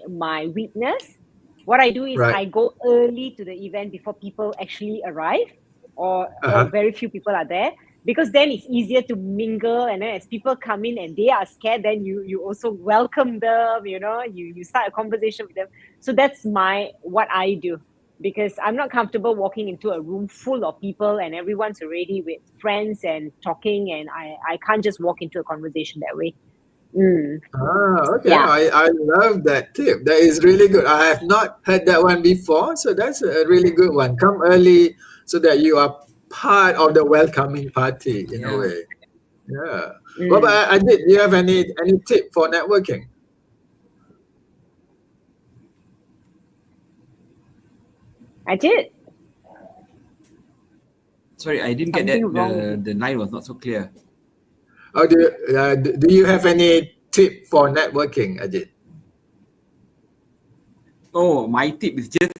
weakness, what I do is Right. I go early to the event before people actually arrive, or Uh-huh. very few people are there, because then it's easier to mingle. And then as people come in and they are scared, then you also welcome them. You start a conversation with them. So that's what I do, because I'm not comfortable walking into a room full of people and everyone's already with friends and talking, and I can't just walk into a conversation that way. Okay. Yeah. I love that tip. That is really good. I have not heard that one before. So that's a really good one. Come early so that you are part of the welcoming party in a Yeah. way. Yeah. What about Ajit? Do you have any tip for networking? Ajit, Sorry, I didn't get something that. wrong with The line was not so clear. Or do you have any tip for networking, Ajit? Oh, my tip is just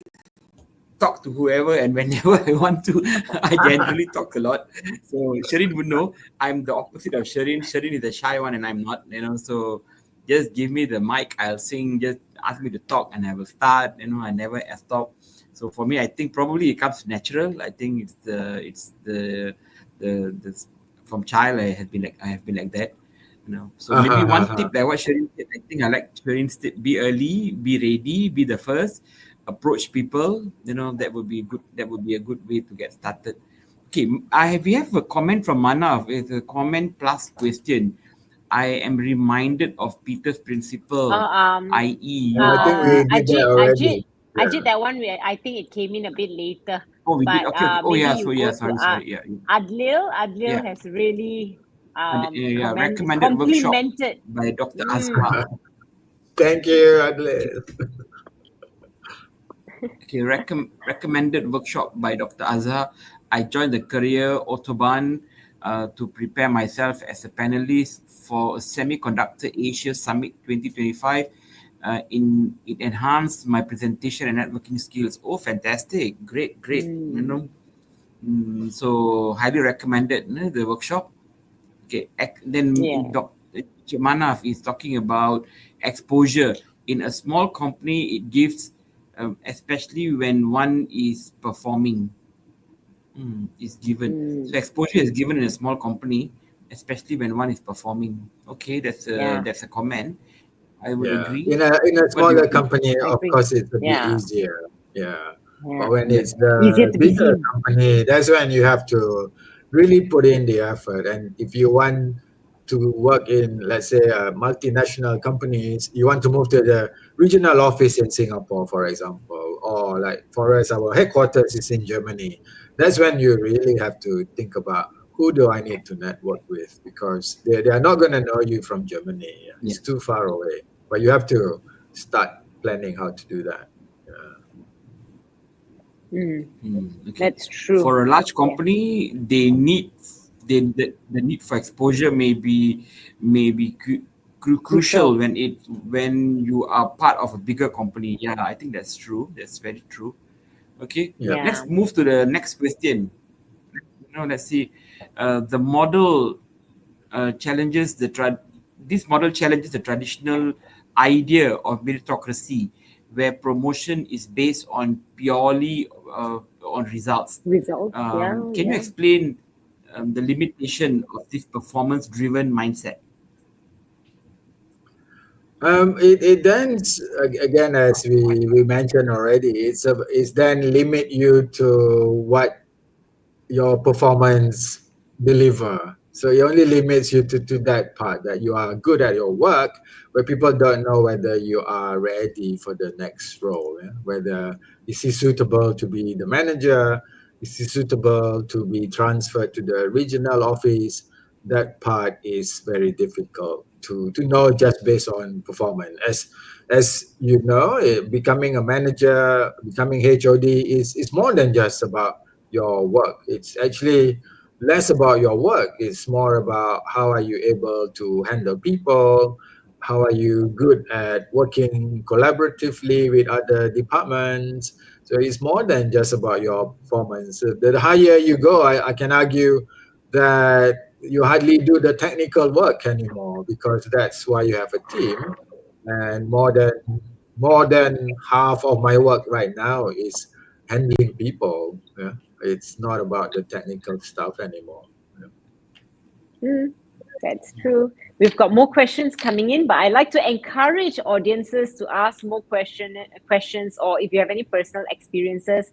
talk to whoever and whenever I want to. I generally talk a lot. So Shireen would know I'm the opposite of Shireen. Shireen is the shy one and I'm not, so just give me the mic, I'll sing, just ask me to talk and I will start, I never stop. So for me, I think probably it comes natural. I think the from child I have been like that. So maybe one tip like what Shireen said, I think I like Shireen's tip: be early, be ready, be the first, approach people. That would be good. That would be a good way to get started. Okay, we have a comment from Manav. It's a comment plus question. I am reminded of Peter's principle, i.e., I think we did that already. Ajit, that one I think it came in a bit later. Oh, we did. But Okay. Oh, maybe yeah. you So go yeah. to Sorry. Yeah. Adlil. Yeah. Adlil has really Recommended workshop complimented. by Dr. Azhar. Thank you, Adlil. Okay, recommended workshop by Dr. Azhar. I joined the Career Autobahn to prepare myself as a panelist for Semiconductor Asia Summit 2025. It enhanced my presentation and networking skills. Oh, fantastic! Great. So highly recommended the workshop. Okay, then Dr. Manaf is talking about exposure in a small company. It gives, especially when one is performing, is given. So exposure is given in a small company, especially when one is performing. Okay, that's a comment. I would agree. In a What do you smaller think? company, of course, it's a bit easier. But when it's easier the to be bigger seen. company, that's when you have to really put in the effort. And if you want to work in, let's say, multinational companies, you want to move to the regional office in Singapore, for example, or like for us, our headquarters is in Germany. That's when you really have to think about who do I need to network with, because they are not going to know you from Germany. It's too far away. But you have to start planning how to do that. Okay. That's true. For a large company, the need for exposure may be crucial when you are part of a bigger company. Yeah, I think that's true. That's very true. Okay, let's move to the next question. Let's see. The model challenges this model challenges the traditional idea of meritocracy, where promotion is based on purely on results. Can you explain the limitation of this performance-driven mindset? It then again, as we mentioned already, it's then limit you to what your performance deliver. So it only limits you to that part, that you are good at your work, but people don't know whether you are ready for the next role. Whether is he suitable to be the manager, is he suitable to be transferred to the regional office. That part is very difficult to know just based on performance. As you know, becoming a manager, becoming HOD is more than just about your work. It's actually less about your work. It's more about how are you able to handle people, how are you good at working collaboratively with other departments. So it's more than just about your performance. The higher you go, I can argue that you hardly do the technical work anymore, because that's why you have a team. And more than half of my work right now is handling people. It's not about the technical stuff anymore. That's true. We've got more questions coming in, but I like to encourage audiences to ask more questions, or if you have any personal experiences,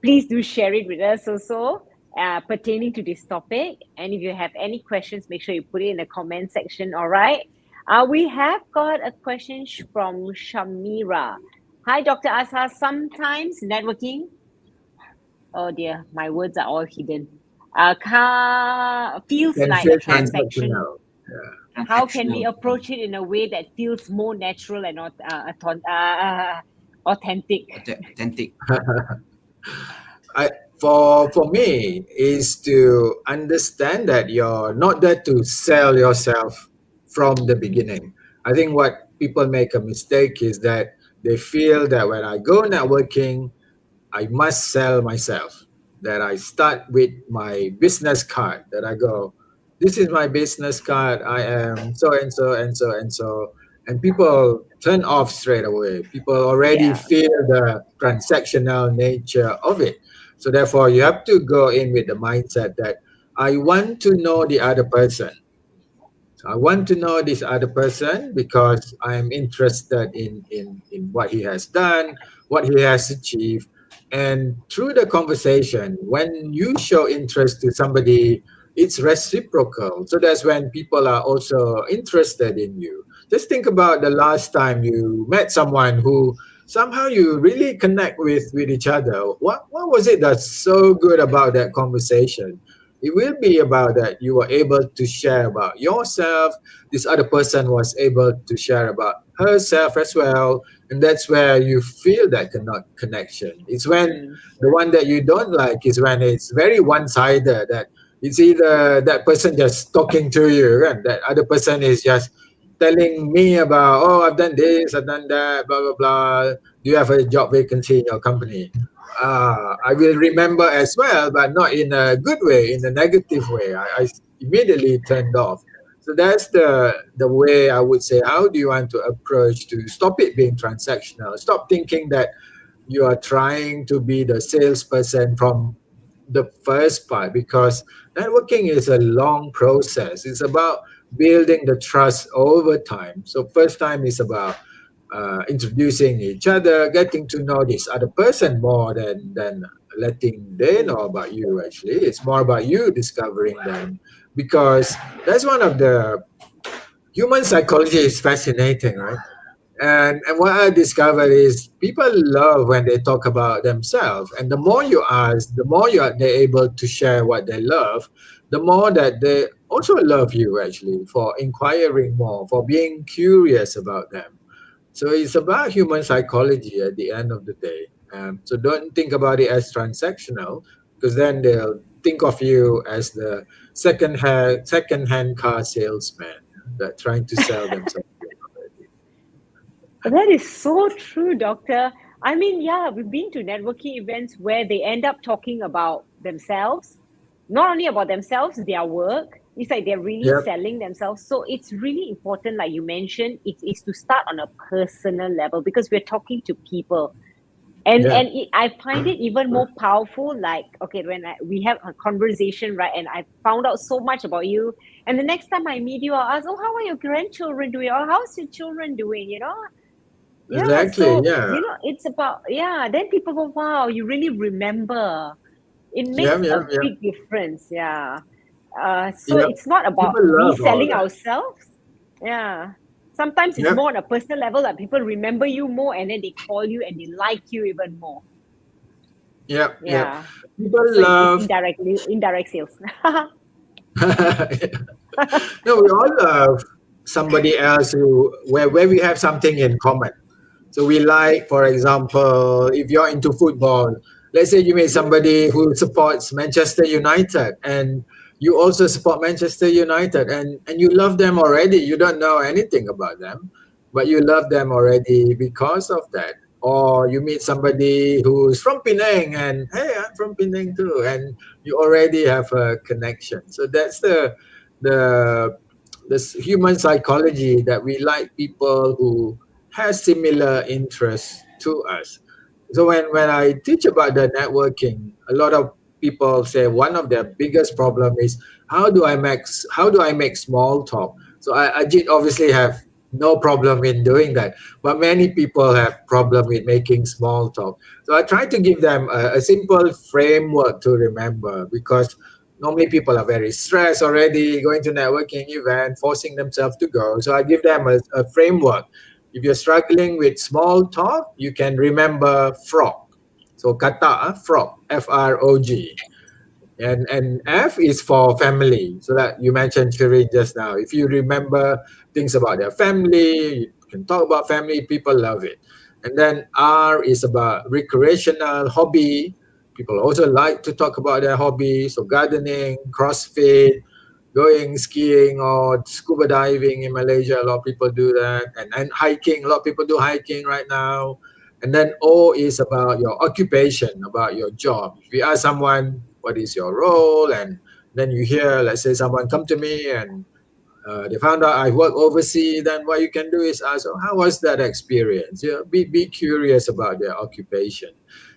please do share it with us also, pertaining to this topic. And if you have any questions, make sure you put it in the comment section. All right. We have got a question from Shamira. Hi, Dr. Azhar. Sometimes networking. Oh dear, my words are all hidden. Feels Can like feel a transaction. transactional. How can we Transactional. approach it in a way that feels more natural and authentic? Authentic. I for me is to understand that you're not there to sell yourself from the beginning. I think what people make a mistake is that they feel that when I go networking, I must sell myself. That I start with my business card. That I go, this is my business card. I am so and so and so and so. And people turn off straight away. People already Yeah. feel the transactional nature of it. So therefore, you have to go in with the mindset that I want to know the other person. So I want to know this other person because I'm interested in what he has done, what he has achieved. And through the conversation, when you show interest to somebody, it's reciprocal. So that's when people are also interested in you. Just think about the last time you met someone who somehow you really connect with each other. What was it that's so good about that conversation? It will be about that you were able to share about yourself. This other person was able to share about herself as well. And that's where you feel that connection. It's when Mm. the one that you don't like is when it's very one-sided, that it's either that person just talking to you and that other person is just telling me about, oh, I've done this, I've done that, blah blah blah. Do you have a job vacancy in your company? I will remember as well, but not in a good way, in a negative way. I immediately turned off. So that's the way I would say. How do you want to approach to stop it being transactional? Stop thinking that you are trying to be the salesperson from the first part, because networking is a long process. It's about building the trust over time. So first time is about introducing each other, getting to know this other person more than letting they know about you. Actually, it's more about you discovering them, because that's one of the human psychology is fascinating, right? And what I discovered is people love when they talk about themselves, and the more you ask, the more they're able to share what they love, the more that they also love you actually for inquiring more, for being curious about them. So it's about human psychology at the end of the day. So don't think about it as transactional, because then they'll think of you as the second hand car salesman that trying to sell themselves. That is so true, Doctor. I mean, yeah, we've been to networking events where they end up talking about themselves, not only about themselves, their work. It's like they're really Yep. selling themselves. So it's really important, like you mentioned, it is to start on a personal level because we're talking to people. Yeah. I find it even more powerful. Like, okay, when we have a conversation, right, and I found out so much about you, and the next time I meet you, I'll ask, oh, how are your grandchildren doing, or how's your children doing? Yeah, Exactly. so Yeah. it's about, yeah, then people go, wow, you really remember. It Yeah. makes a Yeah. Yeah. big difference. Yeah. So Yeah. it's not about People we love all selling that. ourselves. Yeah. Sometimes it's Yep. more on a personal level that people remember you more and then they call you and they like you even more. Yep. Yep. Yeah. People So it's love. indirect sales. No, we all love somebody else where we have something in common. So we like, for example, if you're into football, let's say you meet somebody who supports Manchester United and you also support Manchester United, and you love them already. You don't know anything about them, but you love them already because of that. Or you meet somebody who's from Penang and hey, I'm from Penang too, and you already have a connection. So that's the human psychology, that we like people who has similar interests to us. So when I teach about the networking, a lot of people say one of their biggest problem is how do I make small talk. So I did obviously have no problem in doing that, but many people have problem with making small talk. So I try to give them a simple framework to remember, because normally people are very stressed already going to networking event, forcing themselves to go. So I give them a framework. If you're struggling with small talk, you can remember frog. So kata, frog, frog. And F is for family. So that you mentioned Shireen just now. If you remember things about their family, you can talk about family, people love it. And then R is about recreational hobby. People also like to talk about their hobbies. So gardening, CrossFit, going skiing or scuba diving in Malaysia. A lot of people do that. And hiking, a lot of people do hiking right now. And then O is about your occupation, about your job. If you ask someone, what is your role? And then you hear, let's say, someone come to me and they found out I work overseas, then what you can do is ask, oh, how was that experience? Be curious about their occupation.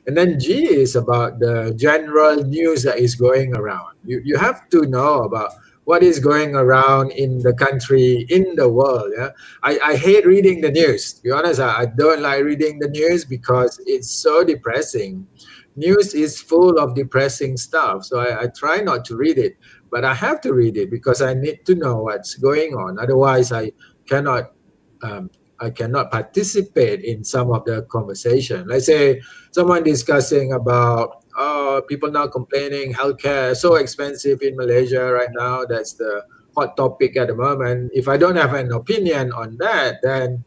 And then G is about the general news that is going around. You have to know about what is going around in the country, in the world. Yeah? I hate reading the news. To be honest, I don't like reading the news because it's so depressing. News is full of depressing stuff. So I try not to read it, but I have to read it because I need to know what's going on. Otherwise, cannot um, I cannot participate in some of the conversation. Let's say someone discussing about people now complaining healthcare is so expensive in Malaysia right now. That's the hot topic at the moment. If I don't have an opinion on that, then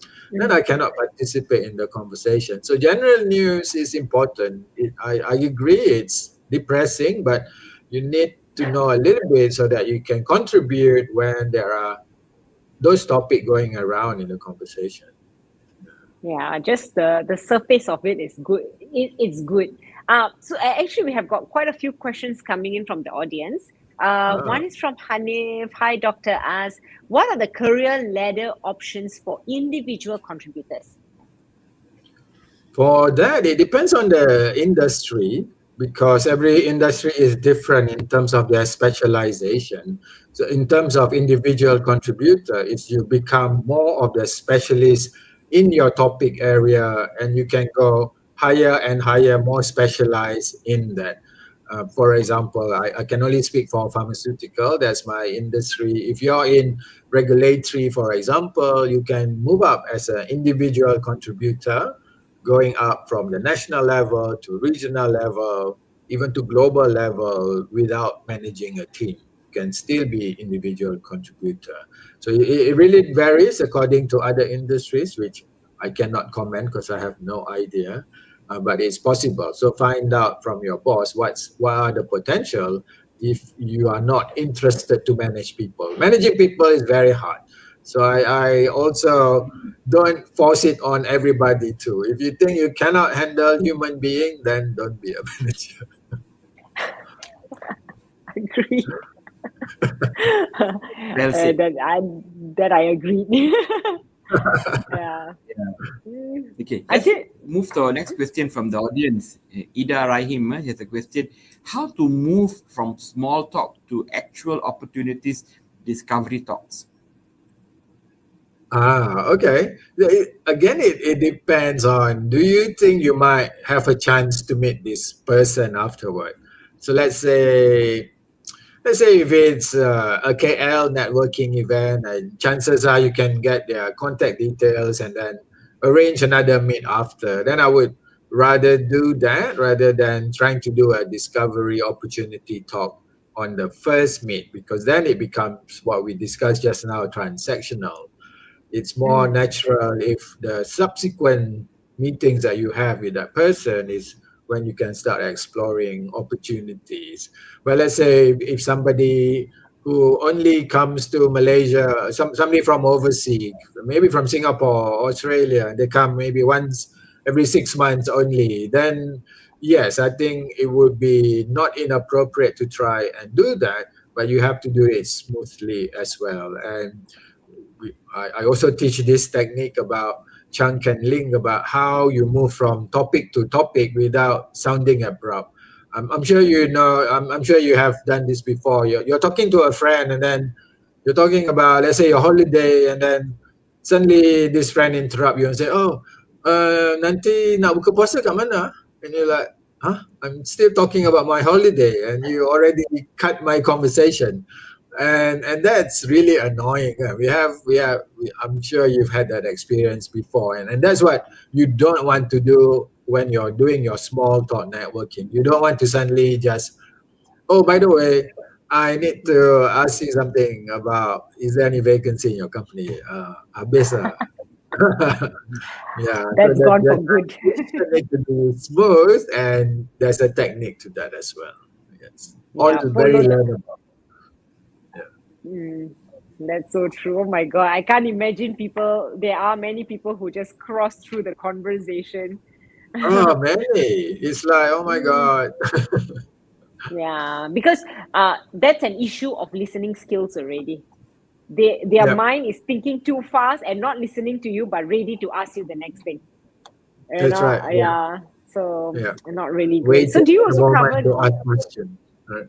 I cannot participate in the conversation. So general news is important. I agree it's depressing, but you need to know a little bit so that you can contribute when there are those topics going around in the conversation. Yeah, just the surface of it is good. It's good. So actually, we have got quite a few questions coming in from the audience. One is from Hanif. Hi, Dr. Az. What are the career ladder options for individual contributors? For that, it depends on the industry because every industry is different in terms of their specialization. So, in terms of individual contributor, if you become more of the specialist in your topic area and you can go higher and higher, more specialized in that. For example, I can only speak for pharmaceutical, that's my industry. If you're in regulatory, for example, you can move up as an individual contributor going up from the national level to regional level, even to global level without managing a team. You can still be individual contributor. So it really varies according to other industries, which I cannot comment because I have no idea. But it's possible. So find out from your boss what are the potential if you are not interested to manage people. Managing people is very hard. So I also don't force it on everybody too. If you think you cannot handle human being, then don't be a manager. Agreed. Well said. That I agreed. Yeah. Okay, I let's did. move to our next question from the audience. Ida Rahim has a question. How to move from small talk to actual opportunities discovery talks? Okay. Again, it depends on, do you think you might have a chance to meet this person afterward? So let's say if it's a KL networking event, chances are you can get their contact details and then arrange another meet after. Then I would rather do that rather than trying to do a discovery opportunity talk on the first meet, because then it becomes what we discussed just now, transactional. It's more natural if the subsequent meetings that you have with that person is when you can start exploring opportunities. Well, let's say if somebody who only comes to Malaysia, somebody from overseas, maybe from Singapore or Australia, they come maybe once every 6 months only, then yes, I think it would be not inappropriate to try and do that, but you have to do it smoothly as well. And I also teach this technique about chunk and link, about how you move from topic to topic without sounding abrupt. I'm sure you know, I'm sure you have done this before. You're talking to a friend and then you're talking about, let's say, your holiday, and then suddenly this friend interrupt you and say, oh, nanti nak buka puasa kat mana? And you're like, huh? I'm still talking about my holiday and you already cut my conversation. And that's really annoying. I'm sure you've had that experience before, and that's what you don't want to do when you're doing your small talk networking. You don't want to suddenly just Oh, by the way, I need to ask you something about, is there any vacancy in your company? Habis lah. Yeah, so That's gone for good. transition need to be smooth, and there's a technique to that as well. Yes, all Yeah, very follow. learnable. That's so true. Oh my God, I can't imagine people. There are many people who just cross through the conversation. Oh, many. It's like, oh my God. Yeah, because that's an issue of listening skills already. Their Yep, mind is thinking too fast and not listening to you, but ready to ask you the next thing. that's right. Yeah, Yeah. So yeah. not really great. So Waiting do you for the also moment cover? to ask questions. Right.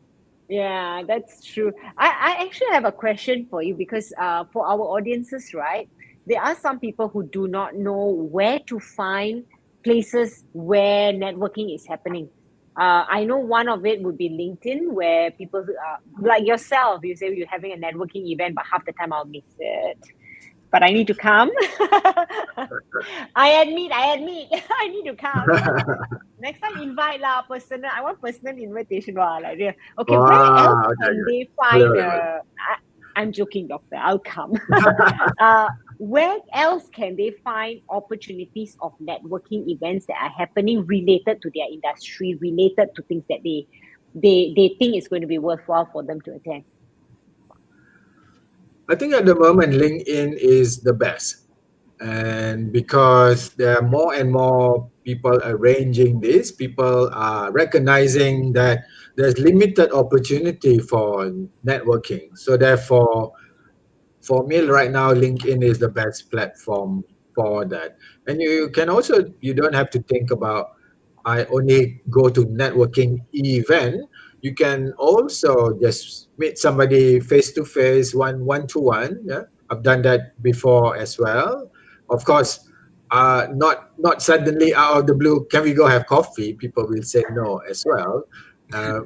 Yeah, that's true. I actually have a question for you because for our audiences, right? There are some people who do not know where to find places where networking is happening. I know one of it would be LinkedIn, where people like yourself, you say you're having a networking event, but half the time I'll miss it. But I need to come. I admit, I need to come. Next time invite lah, personal. I want personal invitation lah. Like, yeah. Okay, where else Wow. Okay, can okay. they Boleh, find? boleh, boleh. I'm joking, doctor. I'll come. Where else can they find opportunities of networking events that are happening related to their industry, related to things that they think is going to be worthwhile for them to attend? I think at the moment, LinkedIn is the best. And because there are more and more people arranging this, people are recognizing that there's limited opportunity for networking. So therefore, for me right now, LinkedIn is the best platform for that. And you can also, you don't have to think about, I only go to networking event. You can also just meet somebody face to face, one to one. Yeah, I've done that before as well. Of course, not suddenly out of the blue. Can we go have coffee? People will say no as well.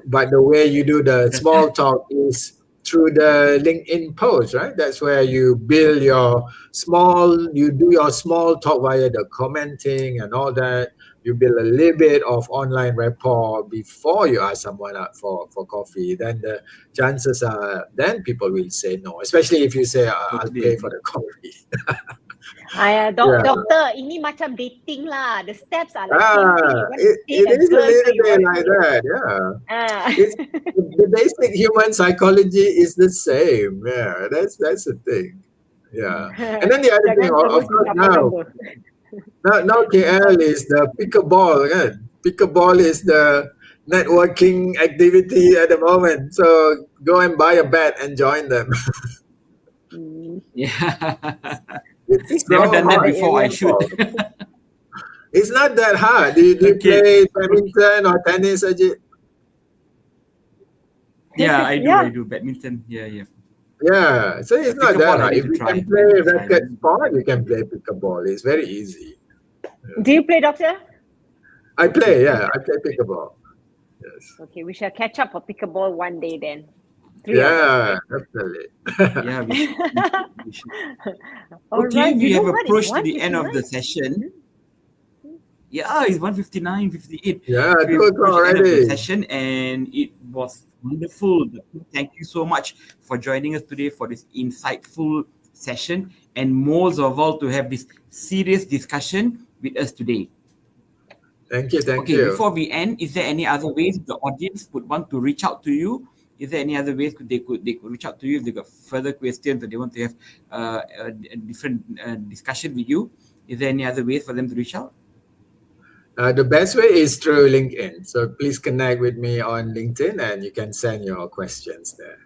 But the way you do the small talk is through the LinkedIn post, right? That's where you build your you do your small talk via the commenting and all that. You build a little bit of online rapport before you ask someone out for coffee. Then the chances are, then people will say no, especially if you say, I'll Totally pay for agree. the coffee. Yeah. Doctor, ini macam dating lah. The steps are like same thing. You want to It date a is a girl, so little you bit want like to. that. Yeah. Ah. It's the basic human psychology is the same. Yeah, that's the thing. Yeah. And then the other thing, Jangan of terus course, digaba-gaba. now KL is the pickleball, kan? Pickleball is the networking activity at the moment. So go and buy a bat and join them. Yeah. It's Never so done that hot. before. I should. It's not that hard. Do you Okay. play badminton or tennis, Ajit? Yeah, I do. Yeah. I do badminton. Yeah. Yeah, so it's not that Pickleball, I hard. need If to you try. can play racket sport, you can play pickleball. It's very easy. Do you play, doctor? I play pickleball. Yes. Okay, we shall catch up for pickleball one day then. Yeah, definitely. Yeah, we should. All Okay, right. we You know have what? It's approached to the end of the 1:59. session. Yeah, it's 1:59, 58. Yeah, We 2 have o'clock approached the end of the already. session, and it was wonderful. Thank you so much for joining us today for this insightful session, and most of all, to have this serious discussion with us today. Thank you. Okay, before we end, is there any other ways the audience would want to reach out to you? Is there any other ways they could reach out to you if they got further questions or they want to have a different discussion with you? Is there any other ways for them to reach out? The best way is through LinkedIn. So please connect with me on LinkedIn and you can send your questions there.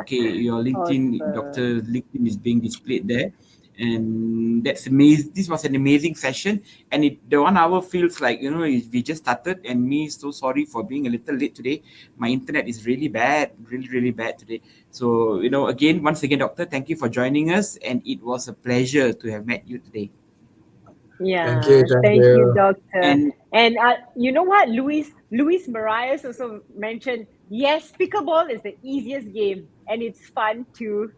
Okay, your LinkedIn, Awesome. Dr. LinkedIn is being displayed there. And that's amazing. This was an amazing session. And the 1 hour feels like, we just started. And me, so sorry for being a little late today. My internet is really bad, really bad today. So, once again, Doctor, thank you for joining us. And it was a pleasure to have met you today. Yeah, Thank you. doctor. And You know what, Luis Marias also mentioned, yes, pickleball is the easiest game and it's fun too.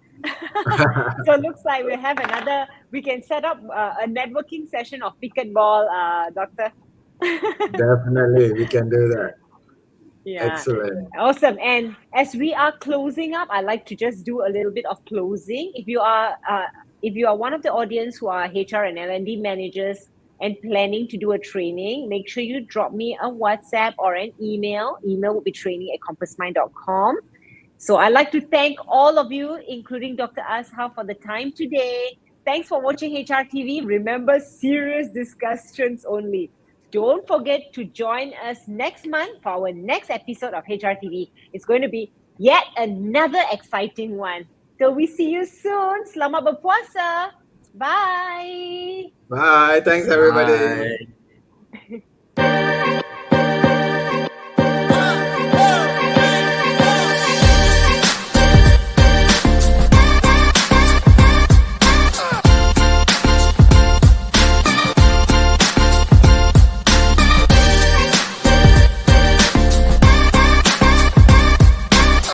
So it looks like we can set up a networking session of pickleball, doctor. Definitely, we can do that. Yeah. Excellent. Awesome. And as we are closing up, I like to just do a little bit of closing. If you are one of the audience who are HR and L&D managers and planning to do a training, make sure you drop me a WhatsApp or an email. Email will be training@compassmind.com. So I'd like to thank all of you, including Dr. Azhar, for the time today. Thanks for watching HR TV. Remember, serious discussions only. Don't forget to join us next month for our next episode of HR TV. It's going to be yet another exciting one. Till we see you soon. Selamat berpuasa. Bye. Bye. Thanks, everybody. Bye.